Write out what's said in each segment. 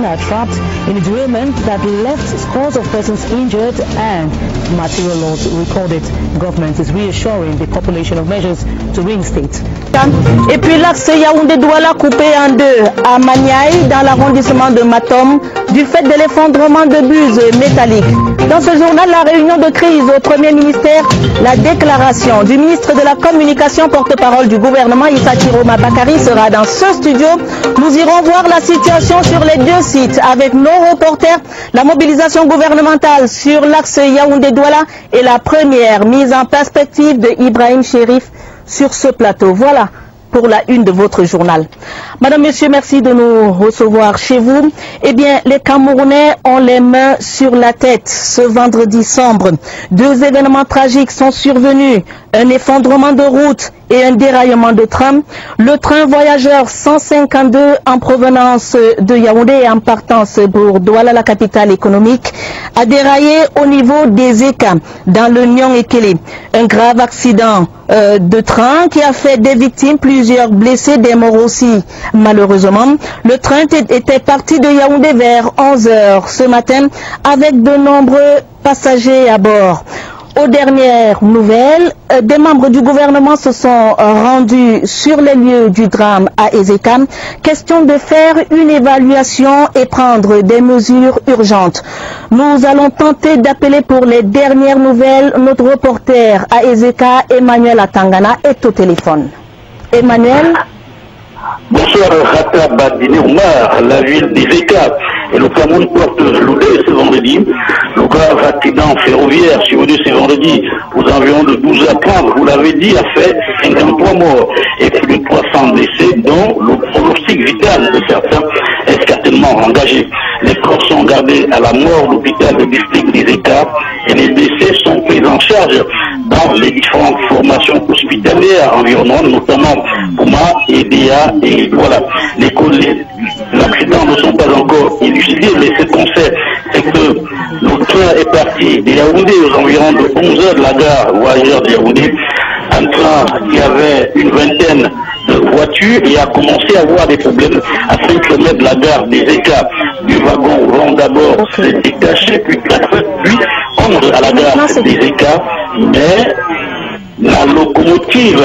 are trapped in a derailment that left scores of persons injured and material loss recorded. Government is reassuring the population of measures to reinstate. Et puis l'axe Yaoundé-Douala coupé en deux à Maniaï dans l'arrondissement de Matom du fait de l'effondrement de buses métalliques. Dans ce journal, la réunion de crise au Premier ministère, la déclaration du ministre de la Communication, porte-parole du gouvernement, Issa Kiroma Bakari, sera dans ce studio. Nous irons voir la situation sur les deux sites avec nos reporters, la mobilisation gouvernementale sur l'axe Yaoundé-Douala et la première mise en perspective de Ibrahim Chérif sur ce plateau. Voilà pour la une de votre journal. Madame, Monsieur, merci de nous recevoir chez vous. Eh bien, les Camerounais ont les mains sur la tête. Ce vendredi sombre, deux événements tragiques sont survenus. Un effondrement de route et un déraillement de tram. Le train voyageur 152 en provenance de Yaoundé et en partance pour Douala, la capitale économique, a déraillé au niveau des Eka dans le Nyong-Ekele. Un grave accident de train qui a fait des victimes, plusieurs blessés, des morts aussi. Malheureusement, le train était parti de Yaoundé vers 11 h ce matin avec de nombreux passagers à bord. Aux dernières nouvelles, des membres du gouvernement se sont rendus sur les lieux du drame à Ezeka. Question de faire une évaluation et prendre des mesures urgentes. Nous allons tenter d'appeler pour les dernières nouvelles. Notre reporter à Ezeka, Emmanuel Atangana, est au téléphone. Emmanuel. Bonsoir, Rata Badine Oumar, la ville d'Ezeka. Et le Cameroun porte l'odeur ce vendredi. Le grave accident ferroviaire survenu ce vendredi aux environs de 12 h 30, vous l'avez dit, a fait 53 morts et plus de 300 blessés, dont le pronostic vital de certains est certainement engagé. Les corps sont gardés à la mort d'hôpital de district d'Ezeka et les blessés sont pris en charge dans les différentes formations hospitalières environnantes, notamment Pouma et Déa, et voilà. Les causes de l'accident ne sont pas encore élucidées, mais ce qu'on sait, c'est que le train est parti de Yaoundé aux environs de 11 h de la gare voyageur de Yaoundé, un train qui avait une vingtaine de voitures et a commencé à avoir des problèmes à 5 km de la gare des Eka. Du wagon vont d'abord se détacher, puis 4, puis 11 à la gare des Eka, mais la locomotive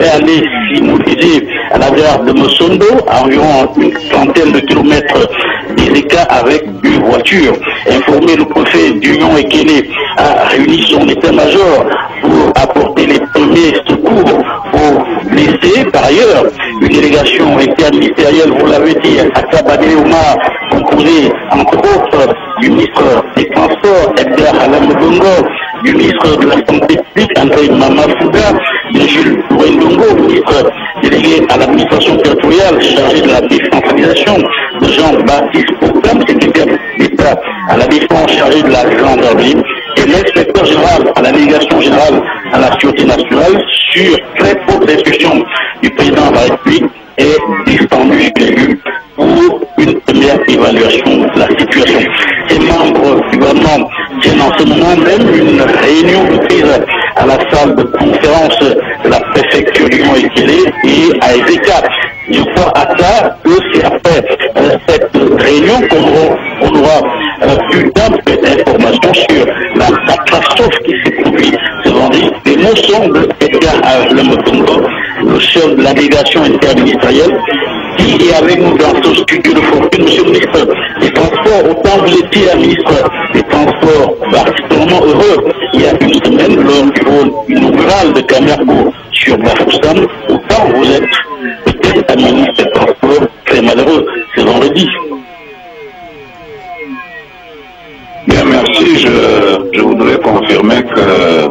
est allée s'immobiliser à la gare de Mosondo, à environ une trentaine de kilomètres des Eka avec deux voitures. Informé, le préfet d'Union Ekele a réuni son état-major pour apporter les premiers secours aux blessés. Par ailleurs, une délégation interministérielle, vous l'avez dit, à Kabadé Omar, composée entre autres du ministre des Transports, Edgar Alam Bongo, du ministre de la Santé publique, André Mamafouda, de Jules Ouendongo, ministre délégué à l'administration territoriale, chargé de la décentralisation, de Jean-Baptiste Poutam, secrétaire d'État à la défense, chargé de la gendarmerie, et l'inspecteur général à la délégation générale à la sûreté nationale, sur très haute instruction du président de la République, est descendu pour une première évaluation de la situation. Les membres du gouvernement tiennent en ce moment même une réunion de crise à la salle de conférence de la préfecture du Mont-Ekele et à Ezeka. Je crois à ça que c'est après cette réunion qu'on aura plus d'amples informations sur la catastrophe qui s'est produite ce vendredi. Les mots sont de Edgar Lemotongo, le chef de la délégation interministérielle, qui est avec nous dans ce studio de fortune. Monsieur le ministre des Transports, autant vous étiez un ministre des Transports particulièrement heureux il y a une semaine lors du vol inaugural de Camerco sur Bafoussam, autant vous êtes peut-être un ministre des Transports très malheureux ce vendredi. Bien, merci. Je voudrais confirmer que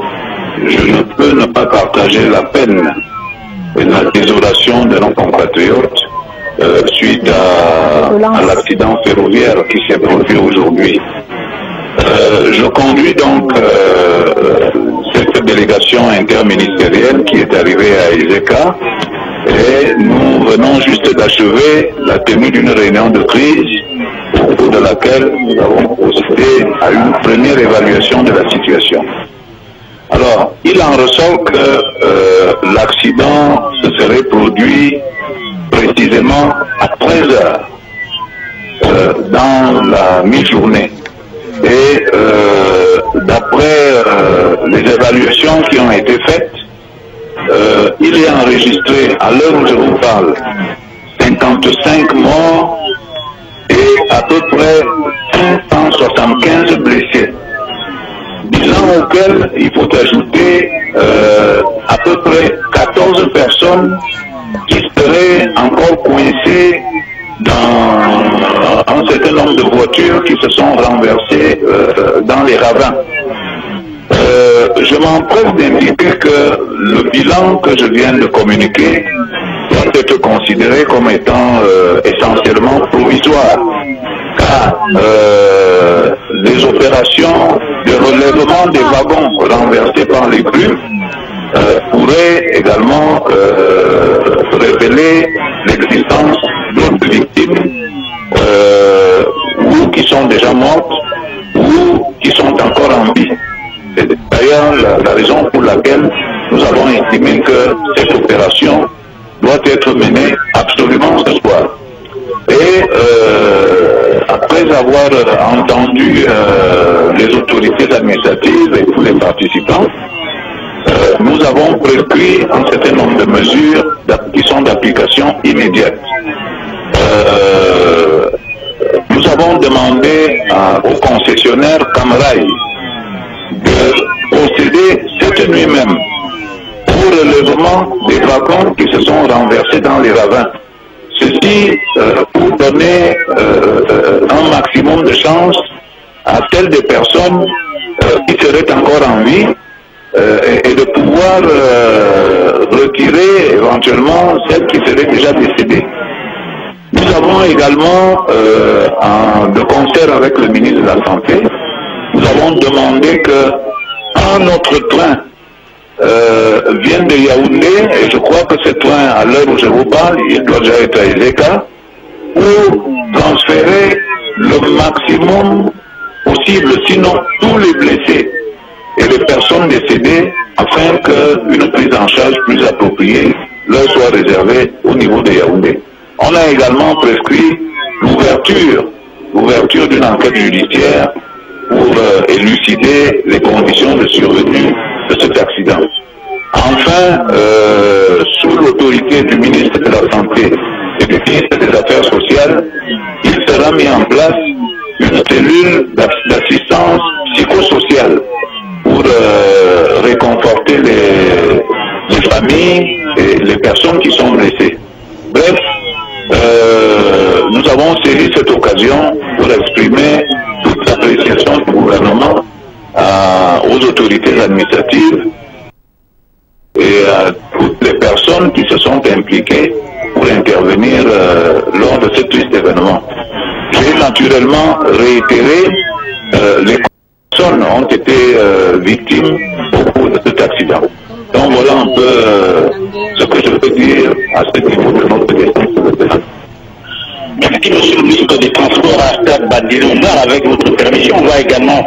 je ne peux ne pas partager la peine et la désolation de nos compatriotes suite à l'accident ferroviaire qui s'est produit aujourd'hui. Je conduis donc cette délégation interministérielle qui est arrivée à Ezeka et nous venons juste d'achever la tenue d'une réunion de crise au cours de laquelle nous avons procédé à une première évaluation de la situation. Alors, il en ressort que l'accident se serait produit précisément à 13 h. dans la mi-journée. Et d'après les évaluations qui ont été faites, il est enregistré, à l'heure où je vous parle, 55 morts et à peu près 575 blessés. Disant auxquels il faut ajouter à peu près 14 personnes qui seraient encore coincées dans un certain nombre de voitures qui se sont renversées dans les ravins. Je m'empresse d'indiquer que le bilan que je viens de communiquer doit être considéré comme étant essentiellement provisoire, car les opérations de relèvement des wagons renversés par les plumes pourraient également révéler l'existence d'autres victimes ou qui sont déjà mortes ou qui sont encore en vie. C'est d'ailleurs la raison pour laquelle nous avons estimé que cette opération doit être menée absolument ce soir. Et après avoir entendu les autorités administratives et tous les participants, nous avons prescrit un certain nombre de mesures qui sont d'application immédiate. Nous avons demandé au concessionnaire Camrail de procéder cette nuit même au relèvement des wagons qui se sont renversés dans les ravins. Ceci pour donner un maximum de chance à celles des personnes qui seraient encore en vie et de pouvoir retirer éventuellement celles qui seraient déjà décédées. Nous avons également, de concert avec le ministre de la Santé, nous avons demandé qu'un autre train vienne de Yaoundé, et je crois que ce train, à l'heure où je vous parle, il doit déjà être à Ezeka, pour transférer le maximum possible, sinon tous les blessés et les personnes décédées, afin qu'une prise en charge plus appropriée leur soit réservée au niveau de Yaoundé. On a également prescrit l'ouverture d'une enquête judiciaire pour élucider les conditions de survenue de cet accident. Enfin, sous l'autorité du ministre de la Santé et du ministre des Affaires sociales, il sera mis en place une cellule d'assistance psychosociale pour réconforter les familles et les personnes qui sont blessées. Bref, nous avons saisi cette occasion pour exprimer toute l'appréciation du gouvernement aux autorités administratives et à toutes les personnes qui se sont impliquées pour intervenir lors de ce triste événement. J'ai naturellement réitéré les personnes ont été victimes au cours de cet accident. Donc voilà un peu ce que je peux dire à ce niveau de notre question. Merci, monsieur le ministre des Transports, Astab Badilomar. Avec votre permission, on va également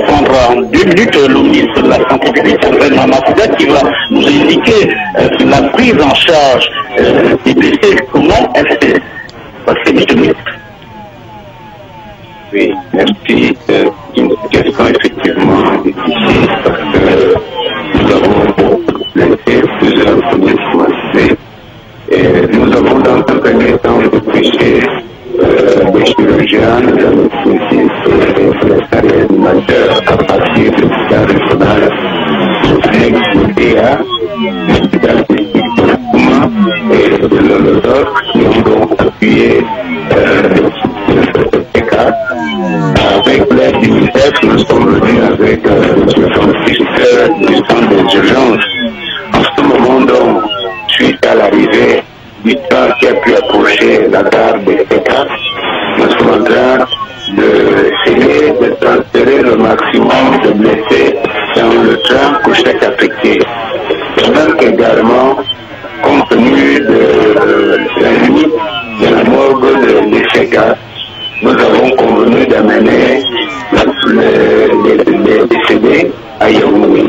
prendre en 2 minutes le ministre de la Santé publique, André Mamafouda, qui va nous indiquer la prise en charge des blessés. Comment elle se passe, monsieur le ministre? Oui, merci. C'est une question effectivement difficile parce que nous avons laissé plusieurs premiers commencés et nous avons dans un premier temps dépêché des chirurgiens, des réanimateurs à partir de l'hôpital régional de l'hôpital de Kouma et de l'Olodor qui ont donc appuyé ce cas. Avec l'aide du ministère, nous sommes venus avec le directeur du centre des urgences. En ce moment, donc, suite à l'arrivée du train qui a pu approcher la gare de Ezeka, nous sommes en train d'essayer de transférer le maximum de blessés dans le train pour chaque affecté. De même qu'également, compte tenu de la limite de la morgue de Ezeka, nous avons convenu d'amener les décédés à Yaoundé.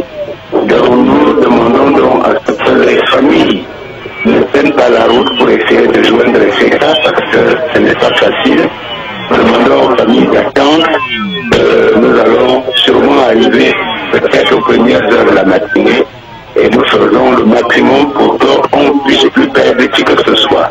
Donc nous demandons donc à ce que les familles ne prennent pas la route pour essayer de joindre Ezeka parce que ce n'est pas facile. nous demandons aux familles d'attendre. Nous allons sûrement arriver peut-être aux premières heures de la matinée et nous faisons le maximum pour qu'on ne puisse plus perdre qui que ce soit.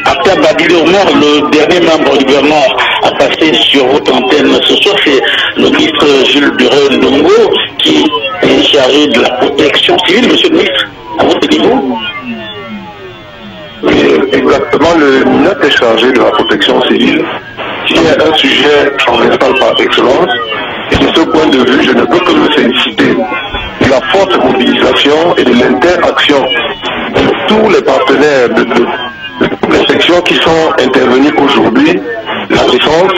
Après Badili Omar, le dernier membre du gouvernement a passé sur votre antenne ce soir, c'est le ministre Jules Durand-Ndongo qui est chargé de la protection civile. Monsieur le ministre, à votre niveau? Oui, exactement, le ministre est chargé de la protection civile, qui est un sujet transversal par excellence. Et de ce point de vue, je ne peux que me féliciter de la forte mobilisation et de l'interaction de tous les partenaires de toutes les sections qui sont intervenus aujourd'hui, la défense,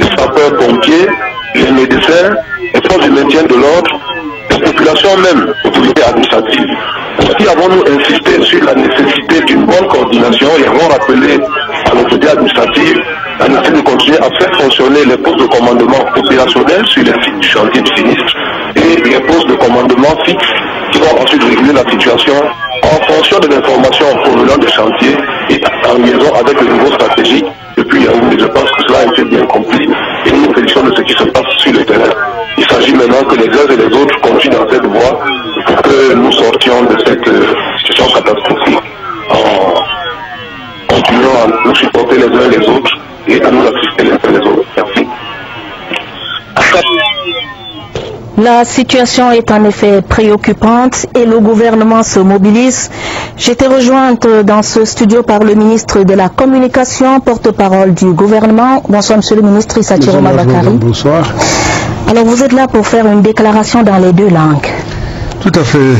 les sapeurs-pompiers, les médecins, les forces du maintien de l'ordre, les populations même, autorités administratives. Aussi avons-nous insisté sur la nécessité d'une bonne coordination et avons rappelé à l'autorité administrative la nécessité de continuer à faire fonctionner les postes de commandement opérationnels sur les sites du chantier du sinistre et les postes de commandement fixes qui vont ensuite réguler la situation en fonction de l'information provenant des chantiers et en liaison avec le niveau stratégique depuis Yaoundé. Je pense que cela a été bien compris et nous nous félicitons de ce qui se passe sur le terrain. Il s'agit maintenant que les uns et les autres continuent dans cette voie pour que nous sortions de cette situation catastrophique en continuant à nous supporter les uns les autres et à nous assister les uns les autres. Merci. La situation est en effet préoccupante et le gouvernement se mobilise. J'étais rejointe dans ce studio par le ministre de la Communication, porte-parole du gouvernement. Bonsoir, monsieur le ministre Issa Chiroma Bakari. Bonsoir. Alors, vous êtes là pour faire une déclaration dans les deux langues. Tout à fait.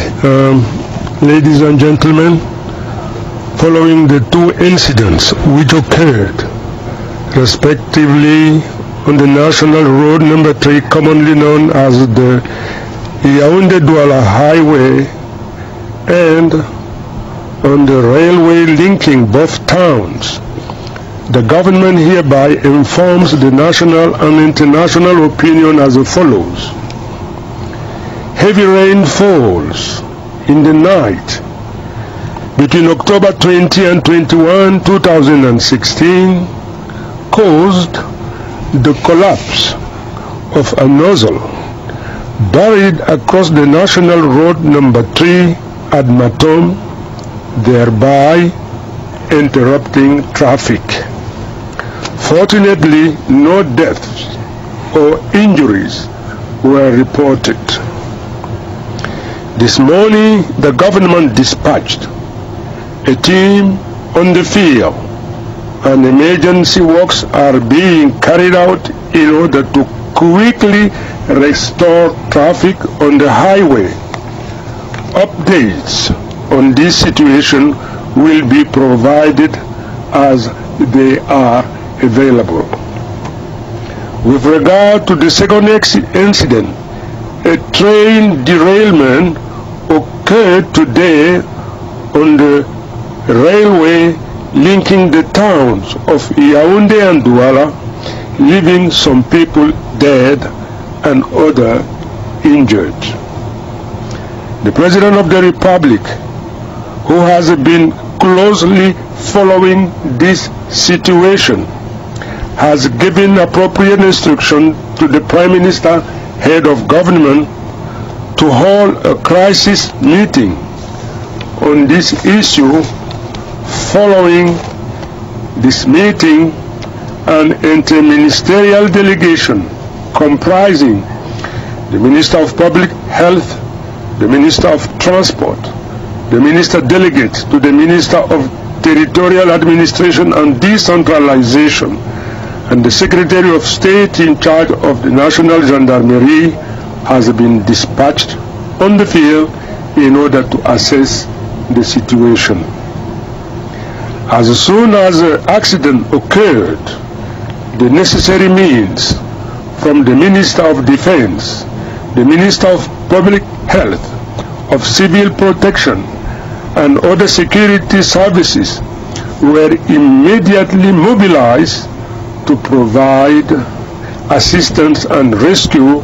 Ladies and gentlemen, following the two incidents which occurred, respectively, on the National Road number 3, commonly known as the Yaoundé-Douala Highway, and on the railway linking both towns, the government hereby informs the national and international opinion as follows. Heavy rain falls in the night between October 20 and 21, 2016, caused the collapse of a nozzle buried across the National Road number 3 at Matom, thereby interrupting traffic. Fortunately, no deaths or injuries were reported. This morning, the government dispatched a team on the field, and emergency works are being carried out in order to quickly restore traffic on the highway. Updates on this situation will be provided as they are available. With regard to the second incident, a train derailment occurred today on the railway linking the towns of Yaoundé and Douala, leaving some people dead and others injured. The President of the Republic, who has been closely following this situation, has given appropriate instruction to the Prime Minister, head of government, to hold a crisis meeting on this issue. Following this meeting, an interministerial delegation comprising the Minister of Public Health, the Minister of Transport, the Minister Delegate to the Minister of Territorial Administration and Decentralization, and the Secretary of State in charge of the National Gendarmerie has been dispatched on the field in order to assess the situation. As soon as the accident occurred, the necessary means from the Minister of Defense, the Minister of Public Health, of Civil Protection, and other security services were immediately mobilized to provide assistance and rescue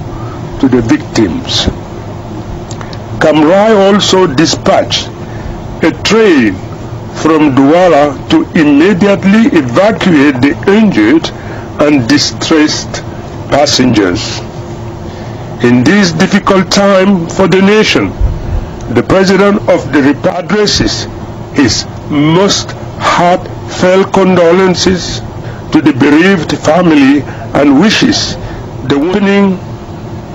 to the victims. Camrai also dispatched a train from Douala to immediately evacuate the injured and distressed passengers. In this difficult time for the nation, the President of the Republic addresses his most heartfelt condolences to the bereaved family and wishes the opening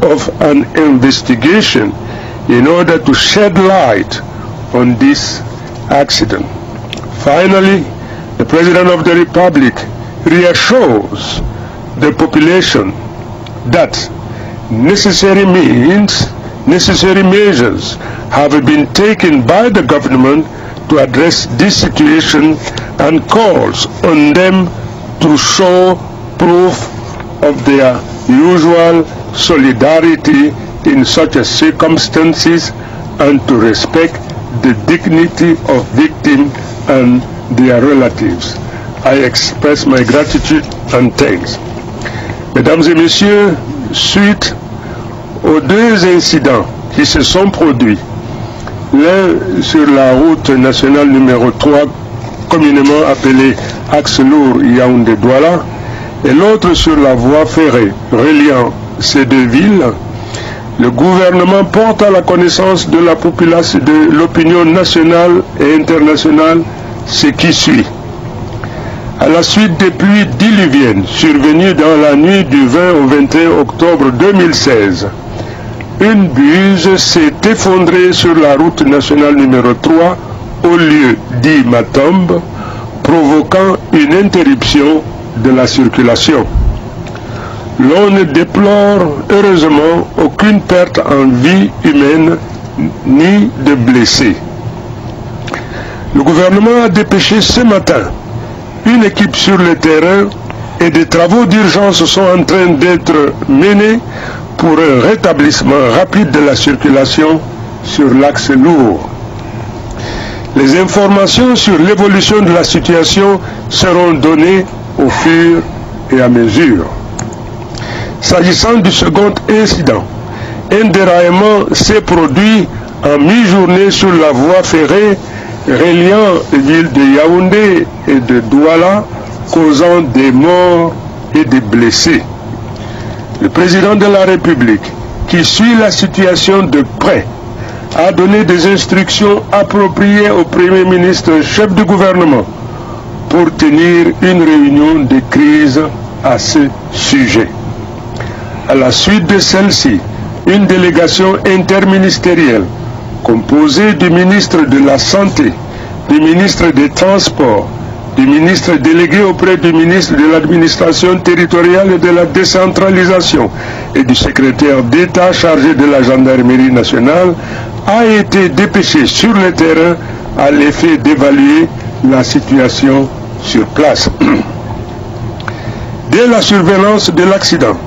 of an investigation in order to shed light on this accident. Finally, the President of the Republic reassures the population that necessary measures have been taken by the government to address this situation and calls on them to show proof of their usual solidarity in such circumstances and to respect the dignity of victims and their relatives. I express my gratitude and thanks. Mesdames et messieurs, suite aux deux incidents qui se sont produits, l'un sur la route nationale numéro 3, communément appelée Axe Lourd Yaoundé-Douala, et l'autre sur la voie ferrée reliant ces deux villes, le gouvernement porte à la connaissance de la population, de l'opinion nationale et internationale, ce qui suit. À la suite des pluies diluviennes survenues dans la nuit du 20 au 21 octobre 2016, une buse s'est effondrée sur la route nationale numéro 3 au lieu dit Matombe, provoquant une interruption de la circulation. L'on ne déplore heureusement aucune perte en vie humaine ni de blessés. Le gouvernement a dépêché ce matin une équipe sur le terrain et des travaux d'urgence sont en train d'être menés pour un rétablissement rapide de la circulation sur l'axe lourd. Les informations sur l'évolution de la situation seront données au fur et à mesure. S'agissant du second incident, un déraillement s'est produit en mi-journée sur la voie ferrée reliant les villes de Yaoundé et de Douala, causant des morts et des blessés. Le président de la République, qui suit la situation de près, a donné des instructions appropriées au Premier ministre chef du gouvernement pour tenir une réunion de crise à ce sujet. À la suite de celle-ci, une délégation interministérielle composée du ministre de la Santé, du ministre des Transports, du ministre délégué auprès du ministre de l'Administration territoriale et de la décentralisation et du secrétaire d'État chargé de la gendarmerie nationale a été dépêchée sur le terrain à l'effet d'évaluer la situation sur place. Dès la surveillance de l'accident,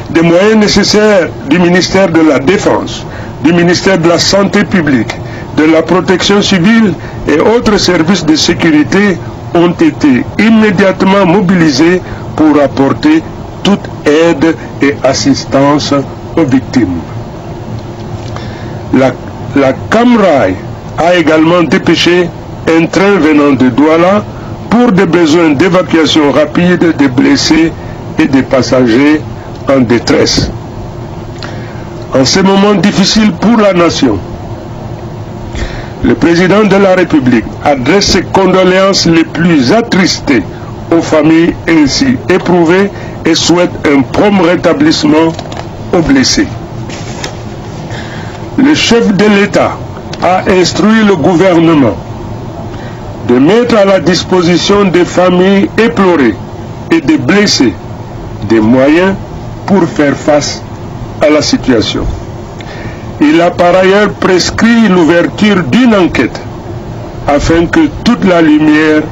des moyens nécessaires du ministère de la Défense, du ministère de la Santé publique, de la protection civile et autres services de sécurité ont été immédiatement mobilisés pour apporter toute aide et assistance aux victimes. La Camrail a également dépêché un train venant de Douala pour des besoins d'évacuation rapide des blessés et des passagers en détresse. En ces moments difficiles pour la nation, le président de la République adresse ses condoléances les plus attristées aux familles ainsi éprouvées et souhaite un prompt rétablissement aux blessés. Le chef de l'État a instruit le gouvernement de mettre à la disposition des familles éplorées et des blessés des moyens pour faire face à la situation. Il a par ailleurs prescrit l'ouverture d'une enquête afin que toute la lumière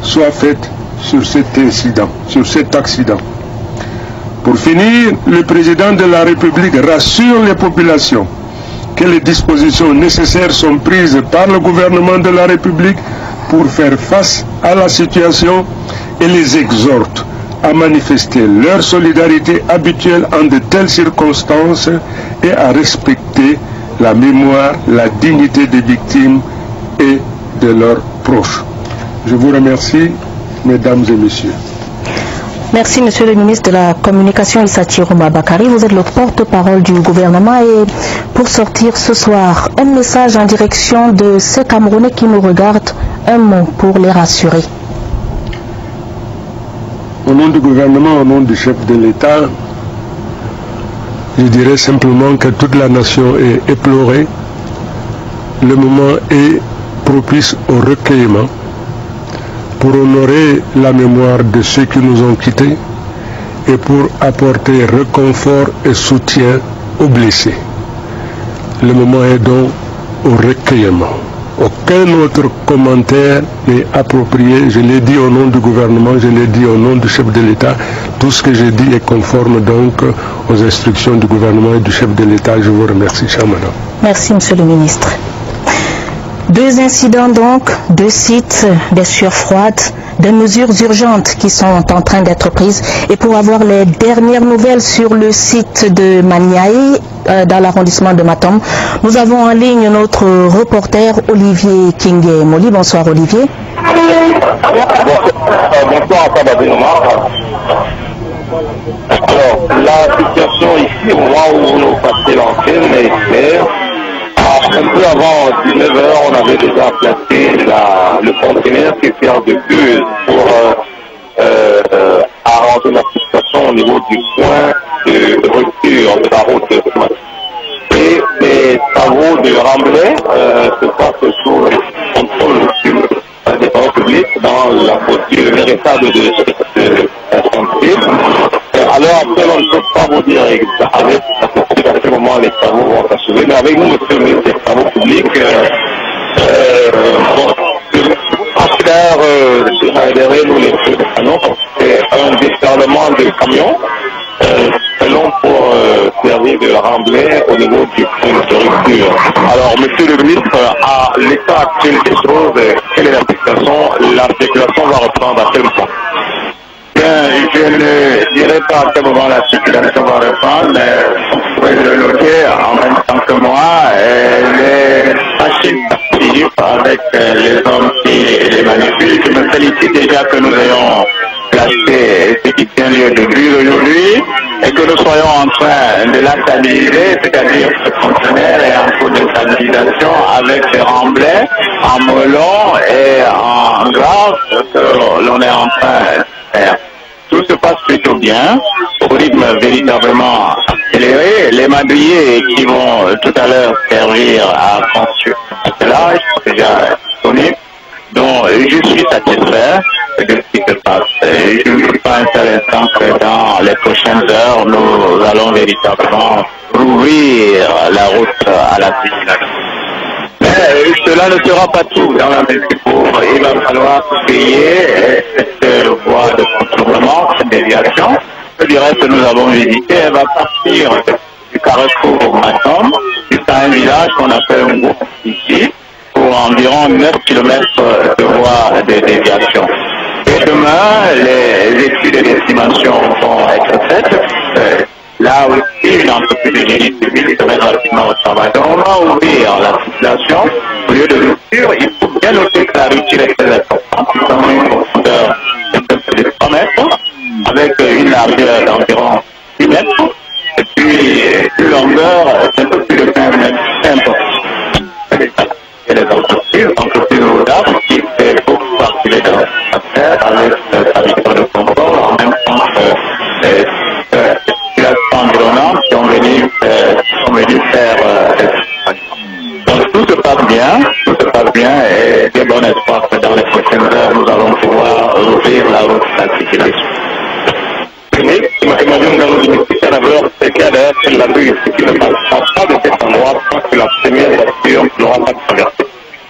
soit faite sur cet incident, sur cet accident. Pour finir, le président de la République rassure les populations que les dispositions nécessaires sont prises par le gouvernement de la République pour faire face à la situation et les exhorte à manifester leur solidarité habituelle en de telles circonstances et à respecter la mémoire, la dignité des victimes et de leurs proches. Je vous remercie, mesdames et messieurs. Merci, Monsieur le ministre de la Communication, Issa Chiroma Bakari. Vous êtes le porte-parole du gouvernement et pour sortir ce soir, un message en direction de ces Camerounais qui nous regardent, un mot pour les rassurer. Au nom du gouvernement, au nom du chef de l'État, je dirais simplement que toute la nation est éplorée. Le moment est propice au recueillement pour honorer la mémoire de ceux qui nous ont quittés et pour apporter réconfort et soutien aux blessés. Le moment est donc au recueillement. Aucun autre commentaire n'est approprié. Je l'ai dit au nom du gouvernement, je l'ai dit au nom du chef de l'État. Tout ce que j'ai dit est conforme donc aux instructions du gouvernement et du chef de l'État. Je vous remercie, chère madame. Merci, Monsieur le ministre. Deux incidents donc, deux sites, des sueurs froides, des mesures urgentes qui sont en train d'être prises. Et pour avoir les dernières nouvelles sur le site de Maniaï, dans l'arrondissement de Matom, nous avons en ligne notre reporter Olivier Kingé Moli. Bonsoir Olivier. Bonsoir à Sabadé Omar. Alors, la situation ici, au moment où nous passons l'antenne, est claire. Un peu avant 19h, on avait déjà placé le conteneur qui sert de buse pour arranger la situation au niveau du point de rupture de la route. Et les travaux de remblai se passent sous le contrôle des travaux publics dans la posture véritable de chantier. Alors après, on ne peut pas vous dire avec à quel moment les travaux vont s'achever, mais avec nous, monsieur le ministre des Travaux publics, derrière nous les feux de canon, c'est un déferlement de camions, selon pour servir de remblai au niveau du point de rupture. Alors, monsieur le ministre, à l'état actuel des choses, quelle est la situation? La circulation va reprendre à quel moment? Je ne dirais pas à quel moment la circulation va reprendre, mais vous pouvez le noter en même temps que moi, les machines participent avec les hommes qui les manipulent. Je me félicite déjà que nous ayons placé ce qui tient lieu de but aujourd'hui et que nous soyons en train de la stabiliser, c'est-à-dire ce conteneur est en cours de stabilisation avec des remblais en melon et en grave que l'on est en train de faire. Tout se passe plutôt bien, au rythme véritablement accéléré. Les madriers qui vont tout à l'heure servir à construire cela, ils sont déjà disponibles. Donc, je suis satisfait de ce qui se passe. Je ne suis pas un seul instant que dans les prochaines heures, nous allons véritablement rouvrir la route à la circulation. Mais cela ne sera pas tout dans la mesure où il va falloir payer cette voie de contournement, cette déviation. Du reste, nous avons visité, elle va partir du carrefour Matom jusqu'à un village qu'on appelle un groupe ici, pour environ 9 km de voie de déviation. Et demain, les études et l'estimation vont être faites. Là aussi, une entreprise de génie civil se met rapidement au travail. Donc, on va ouvrir la circulation. Au lieu de rupture, il faut bien noter que la rupture est très importante. Nous avons une profondeur de 3 mètres, avec une largeur d'environ 6 mètres, et puis une longueur un peu plus de 15 mètres. C'est important. Et les entreprises roulardes qui fait beaucoup partir dans l'affaire avec sa vision de confort, en même temps que environnantes qui ont venu faire donc tout se passe bien et j'ai bon espoir que dans les prochaines heures nous allons pouvoir ouvrir la route de la circulation. Imagine dans le ministère c'est qu'il y a d'ailleurs sur la rue qui ne passe pas de cet endroit tant que la première voiture n'aura pas traversé.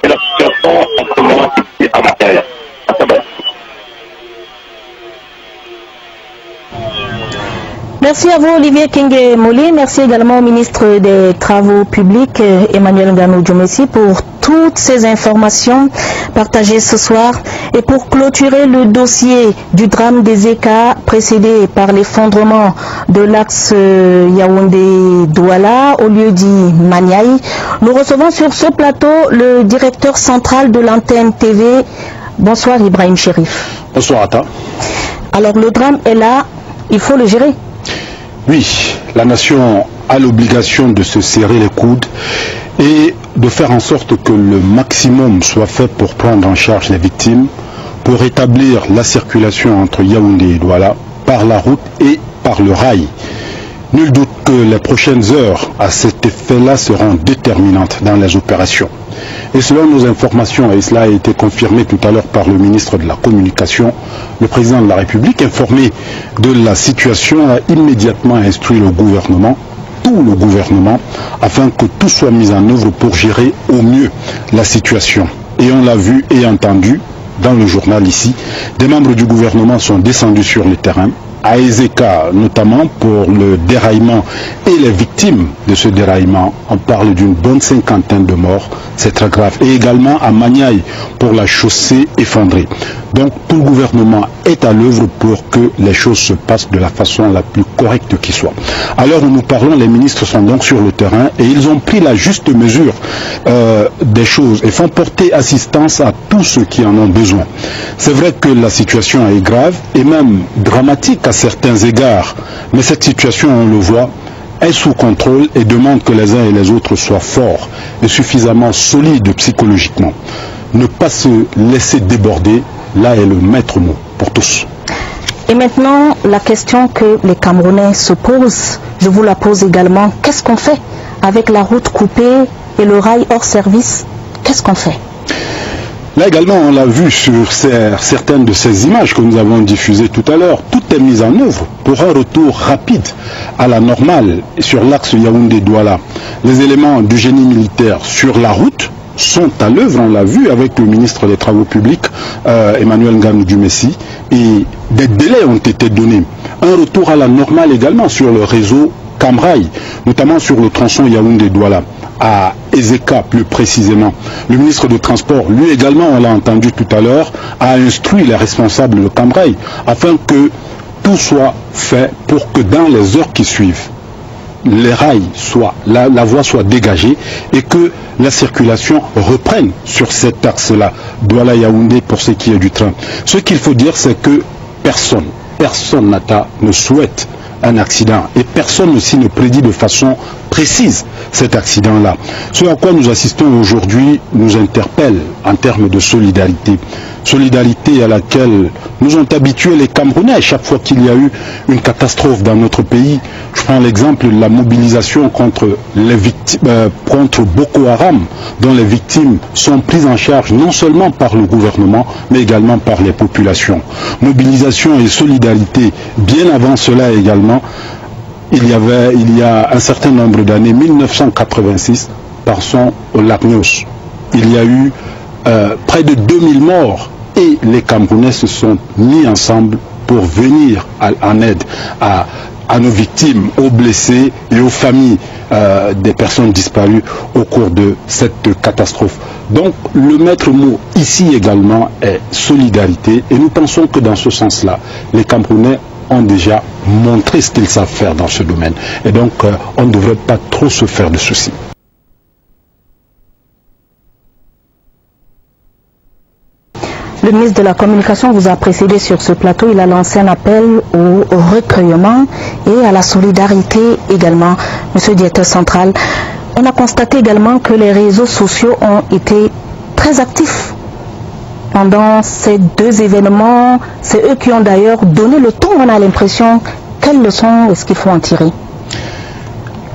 Et la situation en ce moment ici à Marseille. Merci à vous Olivier Kingé Moli, merci également au ministre des Travaux publics Emmanuel Ngano Djomessi pour toutes ces informations partagées ce soir. Et pour clôturer le dossier du drame des Eka précédé par l'effondrement de l'axe Yaoundé-Douala au lieu dit Maniaï, nous recevons sur ce plateau le directeur central de l'antenne TV. Bonsoir Ibrahim Chérif. Bonsoir Atta. Alors le drame est là, il faut le gérer. Oui, la nation a l'obligation de se serrer les coudes et de faire en sorte que le maximum soit fait pour prendre en charge les victimes, pour rétablir la circulation entre Yaoundé et Douala par la route et par le rail. Nul doute que les prochaines heures à cet effet-là seront déterminantes dans les opérations. Et selon nos informations, et cela a été confirmé tout à l'heure par le ministre de la Communication, le président de la République, informé de la situation, a immédiatement instruit le gouvernement, tout le gouvernement, afin que tout soit mis en œuvre pour gérer au mieux la situation. Et on l'a vu et entendu dans le journal ici, des membres du gouvernement sont descendus sur le terrain, à Ezeka notamment pour le déraillement et les victimes de ce déraillement. On parle d'une bonne cinquantaine de morts, c'est très grave. Et également à Maniaï pour la chaussée effondrée. Donc tout le gouvernement est à l'œuvre pour que les choses se passent de la façon la plus correcte qui soit. À l'heure où nous parlons, les ministres sont donc sur le terrain et ils ont pris la juste mesure des choses et font porter assistance à tous ceux qui en ont besoin. C'est vrai que la situation est grave et même dramatique à certains égards, mais cette situation, on le voit, est sous contrôle et demande que les uns et les autres soient forts et suffisamment solides psychologiquement. Ne pas se laisser déborder, là est le maître mot pour tous. Et maintenant, la question que les Camerounais se posent, je vous la pose également, qu'est-ce qu'on fait avec la route coupée et le rail hors service? Qu'est-ce qu'on fait? Là également, on l'a vu sur certaines de ces images que nous avons diffusées tout à l'heure. Tout est mis en œuvre pour un retour rapide à la normale sur l'axe Yaoundé-Douala. Les éléments du génie militaire sur la route sont à l'œuvre, on l'a vu avec le ministre des Travaux publics, Emmanuel Nganou-Dumessi, et des délais ont été donnés. Un retour à la normale également sur le réseau Camrail, notamment sur le tronçon Yaoundé-Douala, à Ezeka plus précisément. Le ministre des Transports, lui également, on l'a entendu tout à l'heure, a instruit les responsables de Camrail afin que tout soit fait pour que dans les heures qui suivent, les rails soient, la voie soit dégagée et que la circulation reprenne sur cet axe-là, Douala-Yaoundé pour ce qui est du train. Ce qu'il faut dire, c'est que personne ne souhaite un accident et personne aussi ne prédit de façon précise cet accident-là. Ce à quoi nous assistons aujourd'hui nous interpelle en termes de solidarité. Solidarité à laquelle nous ont habitués les Camerounais chaque fois qu'il y a eu une catastrophe dans notre pays. Je prends l'exemple de la mobilisation contre les victimes, contre Boko Haram, dont les victimes sont prises en charge non seulement par le gouvernement, mais également par les populations. Mobilisation et solidarité, bien avant cela également, il y a un certain nombre d'années, 1986, passons au lac Nyos. Il y a eu près de 2000 morts et les Camerounais se sont mis ensemble pour venir en aide à nos victimes, aux blessés et aux familles des personnes disparues au cours de cette catastrophe. Donc le maître mot ici également est solidarité et nous pensons que dans ce sens-là, les Camerounais ont déjà montré ce qu'ils savent faire dans ce domaine. Et donc on ne devrait pas trop se faire de soucis. Le ministre de la Communication vous a précédé sur ce plateau. Il a lancé un appel au recueillement et à la solidarité également. Monsieur le directeur central, on a constaté également que les réseaux sociaux ont été très actifs pendant ces deux événements. C'est eux qui ont d'ailleurs donné le ton, on a l'impression. Quelles leçons est-ce qu'il faut en tirer?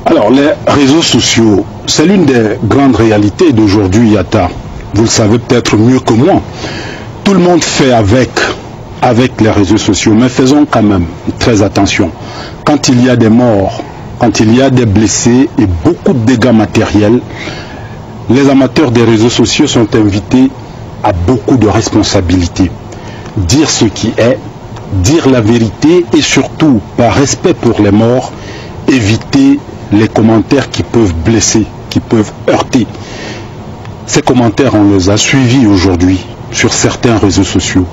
Alors, les réseaux sociaux, c'est l'une des grandes réalités d'aujourd'hui, Yata. Vous le savez peut-être mieux que moi. Tout le monde fait avec les réseaux sociaux, mais faisons quand même très attention. Quand il y a des morts, quand il y a des blessés et beaucoup de dégâts matériels, les amateurs des réseaux sociaux sont invités à beaucoup de responsabilités. Dire ce qui est, dire la vérité et surtout, par respect pour les morts, éviter les commentaires qui peuvent blesser, qui peuvent heurter. Ces commentaires, on les a suivis aujourd'hui sur certains réseaux sociaux.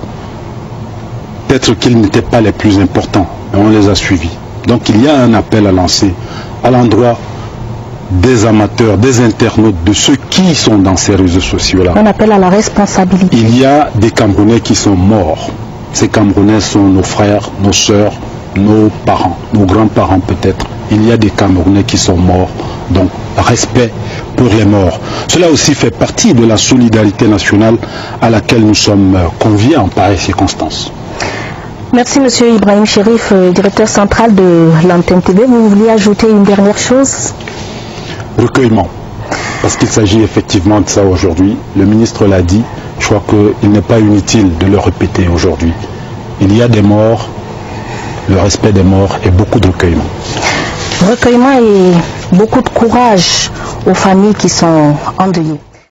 Peut-être qu'ils n'étaient pas les plus importants, mais on les a suivis. Donc il y a un appel à lancer à l'endroit des amateurs, des internautes, de ceux qui sont dans ces réseaux sociaux-là. On appelle à la responsabilité. Il y a des Camerounais qui sont morts. Ces Camerounais sont nos frères, nos sœurs, nos parents, nos grands-parents peut-être. Il y a des Camerounais qui sont morts. Donc, respect pour les morts. Cela aussi fait partie de la solidarité nationale à laquelle nous sommes conviés en pareille circonstance. Merci Monsieur Ibrahim Chérif, directeur central de l'Antenne TV. Vous vouliez ajouter une dernière chose? Recueillement. Parce qu'il s'agit effectivement de ça aujourd'hui. Le ministre l'a dit. Je crois qu'il n'est pas inutile de le répéter aujourd'hui. Il y a des morts, le respect des morts et beaucoup de recueillement. Recueillement et beaucoup de courage aux familles qui sont endeuillées.